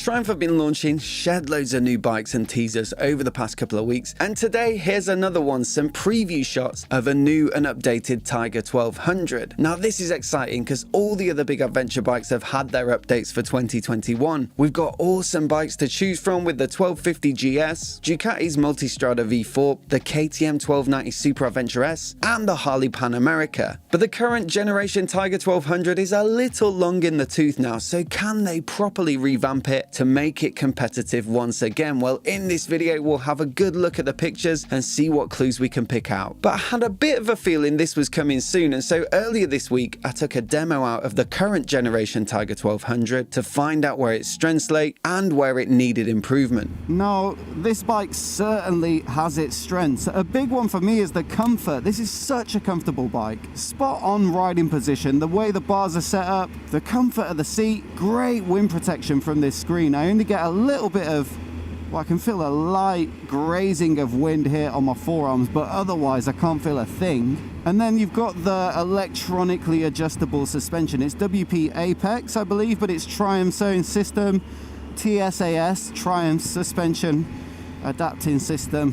Triumph have been launching shed loads of new bikes and teasers over the past couple of weeks, and today here's another one, some preview shots of a new and updated Tiger 1200. Now this is exciting because all the other big adventure bikes have had their updates for 2021. We've got awesome bikes to choose from with the 1250 GS, Ducati's Multistrada V4, the KTM 1290 Super Adventure S, and the Harley Pan America. But the current generation Tiger 1200 is a little long in the tooth now, so can they properly revamp it to make it competitive once again? Well, in this video we'll have a good look at the pictures and see what clues we can pick out. But I had a bit of a feeling this was coming soon, and so earlier this week I took a demo out of the current generation Tiger 1200 to find out where its strengths lay and where it needed improvement. Now, this bike certainly has its strengths. A big one for me is the comfort. This is such a comfortable bike. Spot on riding position, the way the bars are set up, the comfort of the seat, great wind protection from this screen. I only get a little bit of, well, I can feel a light grazing of wind here on my forearms, but otherwise I can't feel a thing. And then you've got the electronically adjustable suspension. It's WP Apex, I believe, but it's Triumph's own system. TSAS, Triumph Suspension Adapting System.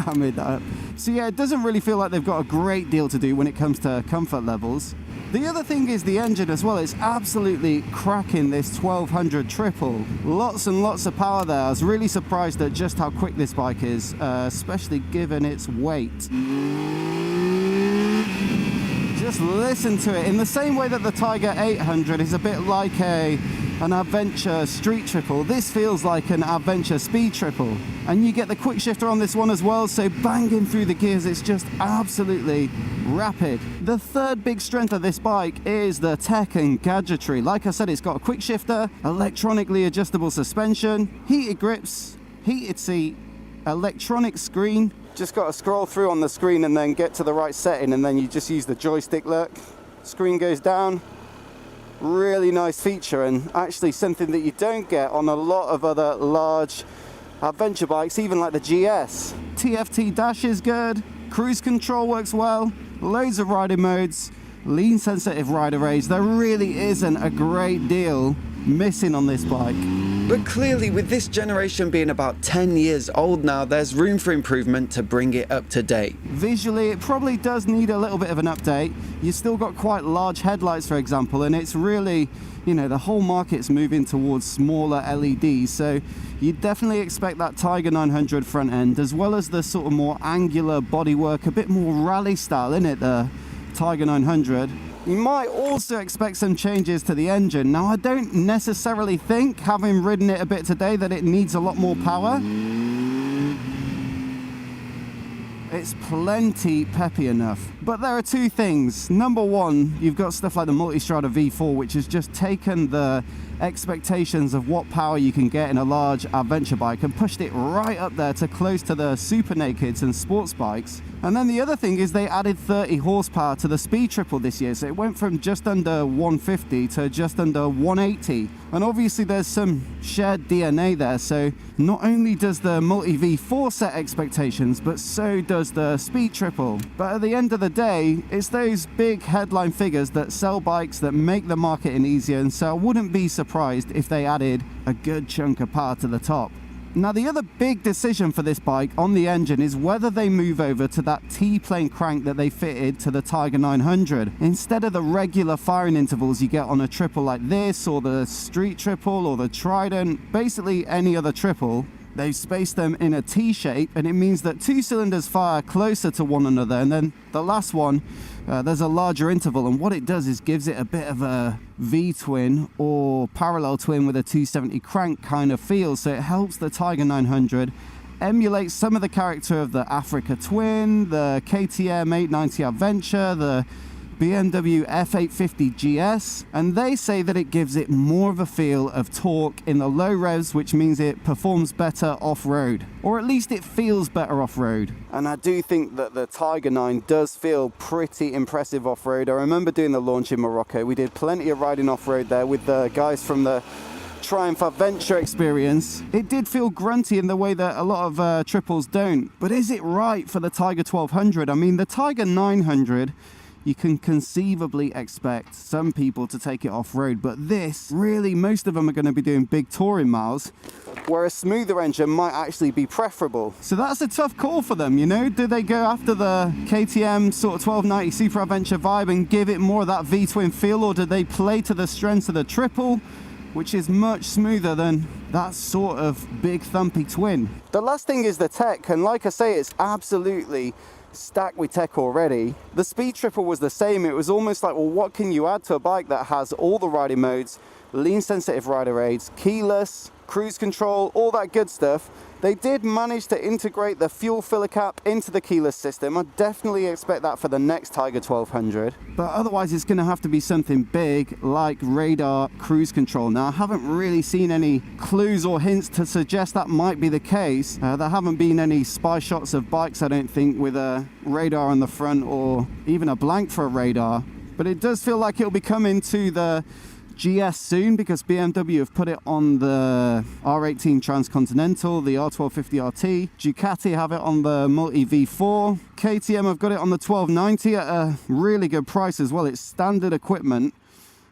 I made that up. So yeah, it doesn't really feel like they've got a great deal to do when it comes to comfort levels. The other thing is the engine as well. It's absolutely cracking, this 1200 triple. Lots and lots of power there. I was really surprised at just how quick this bike is, especially given its weight. Just listen to it. In the same way that the Tiger 800 is a bit like an adventure street triple, this feels like an adventure speed triple. And you get the quick shifter on this one as well, so banging through the gears, it's just absolutely rapid. The third big strength of this bike is the tech and gadgetry. Like I said, it's got a quick shifter, electronically adjustable suspension, heated grips, heated seat, electronic screen. Just got to scroll through on the screen and then get to the right setting, and then you just use the joystick. Look, screen goes down. Really nice feature, and actually something that you don't get on a lot of other large adventure bikes, even like the GS. TFT dash is good, cruise control works well, loads of riding modes, lean sensitive rider aids. There really isn't a great deal missing on this bike. But clearly, with this generation being about 10 years old now, there's room for improvement to bring it up to date. Visually, it probably does need a little bit of an update. You've still got quite large headlights, for example, and it's really, you know, the whole market's moving towards smaller LEDs, so you definitely expect that Tiger 900 front end, as well as the sort of more angular bodywork, a bit more rally style, in it, the Tiger 900. You might also expect some changes to the engine. Now, I don't necessarily think, having ridden it a bit today, that it needs a lot more power. It's plenty peppy enough. But there are two things. Number one, you've got stuff like the Multistrada V4, which has just taken the expectations of what power you can get in a large adventure bike and pushed it right up there to close to the super nakeds and sports bikes. And then the other thing is they added 30 horsepower to the speed triple this year, so it went from just under 150 to just under 180. And obviously there's some shared DNA there, so not only does the Multi V4 set expectations, but so does the speed triple. But at the end of the day, it's those big headline figures that sell bikes, that make the marketing easier, and so I wouldn't be surprised if they added a good chunk of power to the top. Now, the other big decision for this bike on the engine is whether they move over to that T-plane crank that they fitted to the Tiger 900. Instead of the regular firing intervals you get on a triple like this, or the street triple, or the Trident, basically any other triple, they've spaced them in a T shape, and it means that two cylinders fire closer to one another, and then the last one, there's a larger interval, and what it does is gives it a bit of a V-twin or parallel twin with a 270 crank kind of feel, so it helps the Tiger 900 emulate some of the character of the Africa Twin, the KTM 890 Adventure, the BMW F850 GS, and they say that it gives it more of a feel of torque in the low revs, which means it performs better off-road, or at least it feels better off-road. And I do think that the Tiger 9 does feel pretty impressive off-road. I remember doing the launch in Morocco. We did plenty of riding off-road there with the guys from the Triumph Adventure experience. It did feel grunty in the way that a lot of triples don't. But is it right for the Tiger 1200? I mean, the Tiger 900, you can conceivably expect some people to take it off-road. But this, really, most of them are going to be doing big touring miles, where a smoother engine might actually be preferable. So that's a tough call for them, you know? Do they go after the KTM sort of 1290 Super Adventure vibe and give it more of that V-twin feel, or do they play to the strengths of the triple, which is much smoother than that sort of big thumpy twin? The last thing is the tech, and like I say, it's absolutely stacked with tech already. The Speed Triple was the same. It was almost like, well, what can you add to a bike that has all the riding modes, lean sensitive rider aids, keyless, cruise control, all that good stuff? They did manage to integrate the fuel filler cap into the keyless system. I definitely expect that for the next Tiger 1200. But otherwise, it's going to have to be something big like radar cruise control. Now, I haven't really seen any clues or hints to suggest that might be the case. There haven't been any spy shots of bikes, I don't think, with a radar on the front or even a blank for a radar. But it does feel like it'll be coming to the GS soon, because BMW have put it on the R18 Transcontinental, the R1250 RT. Ducati have it on the Multi V4. KTM have got it on the 1290 at a really good price as well. It's standard equipment,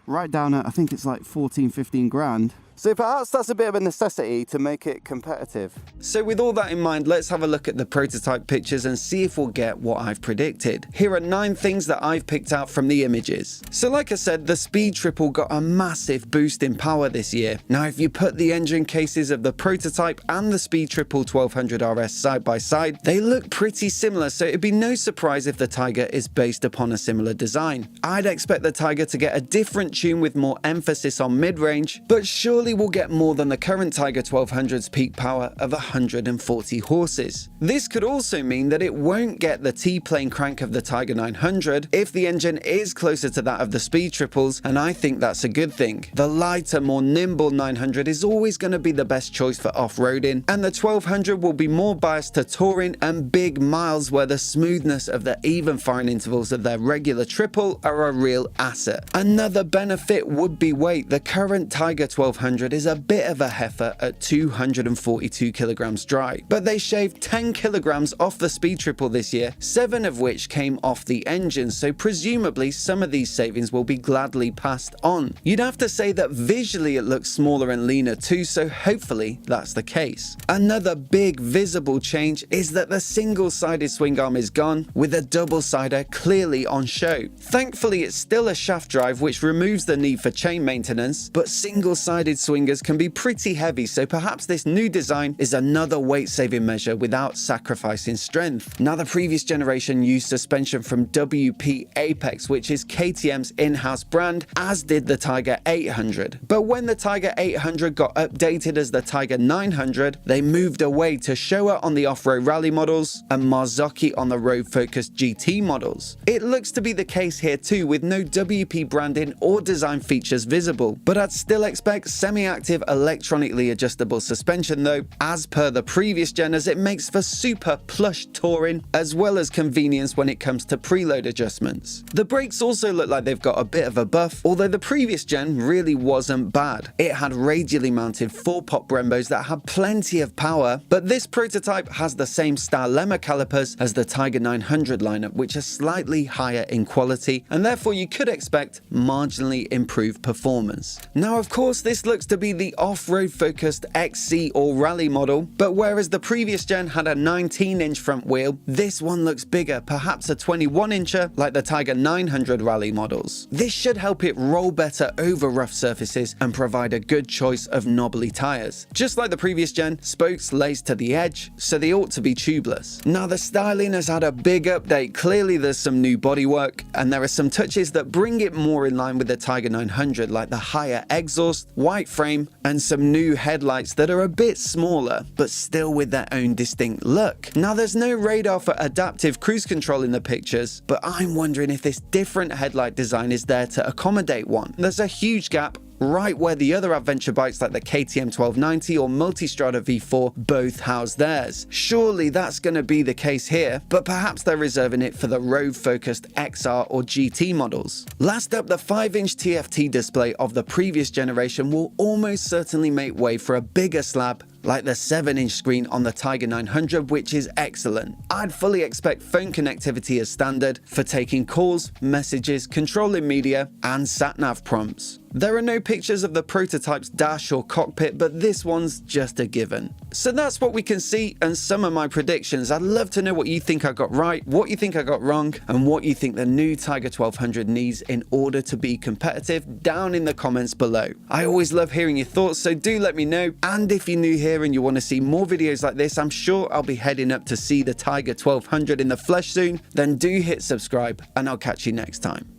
right down at, I think it's like 14, 15 grand. So perhaps that's a bit of a necessity to make it competitive. So with all that in mind, let's have a look at the prototype pictures and see if we'll get what I've predicted. Here are 9 things that I've picked out from the images. So like I said, the Speed Triple got a massive boost in power this year. Now if you put the engine cases of the prototype and the Speed Triple 1200 RS side by side, they look pretty similar, so it'd be no surprise if the Tiger is based upon a similar design. I'd expect the Tiger to get a different tune with more emphasis on mid-range, but surely will get more than the current Tiger 1200's peak power of 140 horses. This could also mean that it won't get the T-plane crank of the Tiger 900 if the engine is closer to that of the Speed Triples, and I think that's a good thing. The lighter, more nimble 900 is always going to be the best choice for off-roading, and the 1200 will be more biased to touring and big miles, where the smoothness of the even firing intervals of their regular triple are a real asset. Another benefit would be weight. The current Tiger 1200 is a bit of a heifer at 242 kilograms dry, but they shaved 10 kilograms off the Speed Triple this year, 7 of which came off the engine, so presumably some of these savings will be gladly passed on. You'd have to say that visually it looks smaller and leaner too, so hopefully that's the case. Another big visible change is that the single-sided swing arm is gone, with a double-sider clearly on show. Thankfully it's still a shaft drive, which removes the need for chain maintenance, but single-sided swingers can be pretty heavy, so perhaps this new design is another weight-saving measure without sacrificing strength. Now, the previous generation used suspension from WP Apex, which is KTM's in-house brand, as did the Tiger 800. But when the Tiger 800 got updated as the Tiger 900, they moved away to Showa on the off-road rally models and Marzocchi on the road-focused GT models. It looks to be the case here too, with no WP branding or design features visible, but I'd still expect semi-active electronically adjustable suspension though, as per the previous gen, as it makes for super plush touring as well as convenience when it comes to preload adjustments. The brakes also look like they've got a bit of a buff, although the previous gen really wasn't bad. It had radially mounted 4-pot Brembos that had plenty of power, but this prototype has the same style lemma calipers as the Tiger 900 lineup, which are slightly higher in quality, and therefore you could expect marginally improved performance. Now of course this looks to be the off-road focused XC or rally model, but whereas the previous gen had a 19-inch front wheel, this one looks bigger, perhaps a 21-incher like the Tiger 900 rally models. This should help it roll better over rough surfaces and provide a good choice of knobbly tires. Just like the previous gen, spokes laced to the edge, so they ought to be tubeless. Now the styling has had a big update. Clearly there's some new bodywork, and there are some touches that bring it more in line with the Tiger 900, like the higher exhaust, white frame, and some new headlights that are a bit smaller, but still with their own distinct look. Now there's no radar for adaptive cruise control in the pictures, but I'm wondering if this different headlight design is there to accommodate one. There's a huge gap right where the other adventure bikes like the KTM 1290 or Multistrada V4 both house theirs. Surely that's going to be the case here, but perhaps they're reserving it for the road-focused XR or GT models. Last up, the 5-inch TFT display of the previous generation will almost certainly make way for a bigger slab like the 7-inch screen on the Tiger 900, which is excellent. I'd fully expect phone connectivity as standard for taking calls, messages, controlling media, and sat-nav prompts. There are no pictures of the prototype's dash or cockpit, but this one's just a given. So that's what we can see and some of my predictions. I'd love to know what you think I got right, what you think I got wrong, and what you think the new Tiger 1200 needs in order to be competitive down in the comments below. I always love hearing your thoughts, so do let me know. And if you're new here and you want to see more videos like this, I'm sure I'll be heading up to see the Tiger 1200 in the flesh soon. Then do hit subscribe, and I'll catch you next time.